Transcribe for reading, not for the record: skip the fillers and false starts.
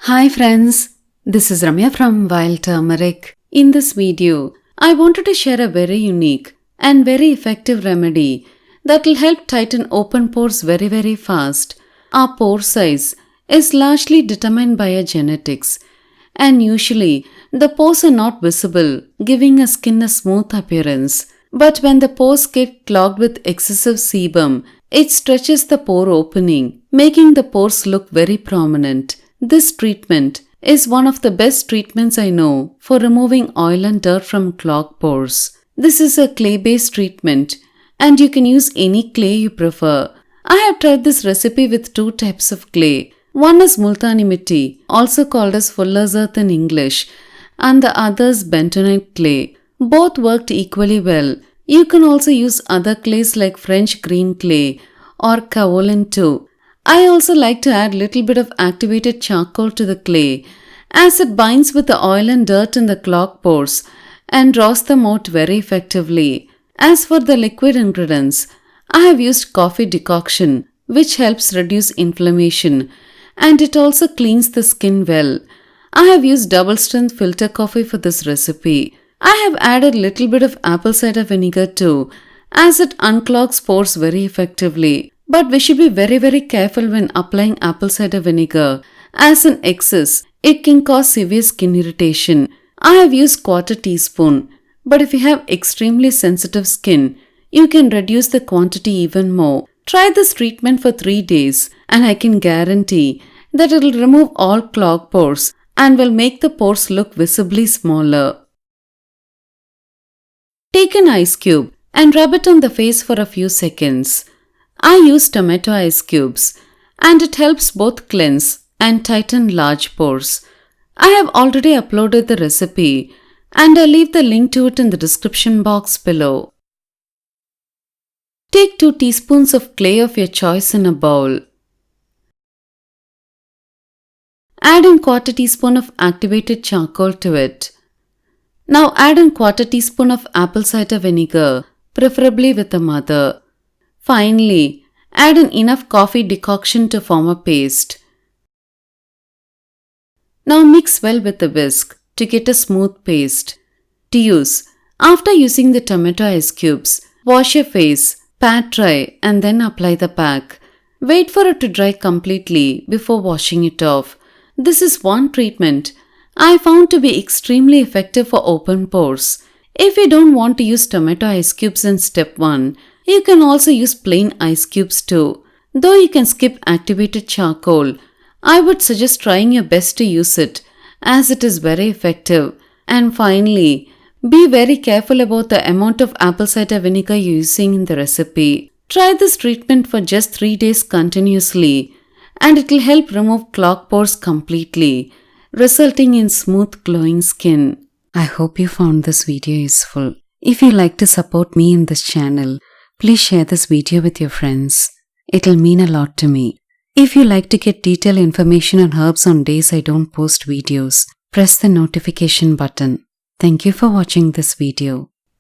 Hi friends, this is Ramya from Wild Turmeric. In this video, I wanted to share a very unique and very effective remedy that will help tighten open pores very fast. Our pore size is largely determined by our genetics, and usually the pores are not visible, giving our skin a smooth appearance. But when the pores get clogged with excessive sebum, it stretches the pore opening, making the pores look very prominent. This treatment is one of the best treatments I know for removing oil and dirt from clogged pores. This is a clay-based treatment and you can use any clay you prefer. I have tried this recipe with two types of clay. One is multani mitt, also called as fuller's earth in English, and the other is bentonite clay. Both worked equally well. You can also use other clays like French green clay or kaolin too. I also like to add little bit of activated charcoal to the clay as it binds with the oil and dirt in the clogged pores and draws them out very effectively. As for the liquid ingredients, I have used coffee decoction, which helps reduce inflammation and it also cleans the skin well. I have used double strength filter coffee for this recipe. I have added little bit of apple cider vinegar too as it unclogs pores very effectively. But we should be very careful when applying apple cider vinegar as in excess it can cause severe skin irritation. I have used 1/4 teaspoon, but if you have extremely sensitive skin, you can reduce the quantity even more. Try this treatment for 3 days and I can guarantee that it will remove all clogged pores and will make the pores look visibly smaller. Take an ice cube and rub it on the face for a few seconds. I use tomato ice cubes and it helps both cleanse and tighten large pores. I have already uploaded the recipe and I'll leave the link to it in the description box below. Take 2 teaspoons of clay of your choice in a bowl. Add in 1/4 teaspoon of activated charcoal to it. Now add in 1/4 teaspoon of apple cider vinegar, preferably with a mother. Finally, add in enough coffee decoction to form a paste. Now mix well with the whisk to get a smooth paste. To use, after using the tomato ice cubes, wash your face, pat dry and then apply the pack. Wait for it to dry completely before washing it off. This is one treatment I found to be extremely effective for open pores. If you don't want to use tomato ice cubes in step 1, you can also use plain ice cubes too. Though you can skip activated charcoal, I would suggest trying your best to use it as it is very effective. And finally, be very careful about the amount of apple cider vinegar you're using in the recipe. Try this treatment for just 3 days continuously and it will help remove clogged pores completely, resulting in smooth glowing skin. I hope you found this video useful. If you like to support me in this channel, please share this video with your friends. It'll mean a lot to me. If you like to get detailed information on herbs on days I don't post videos, press the notification button. Thank you for watching this video.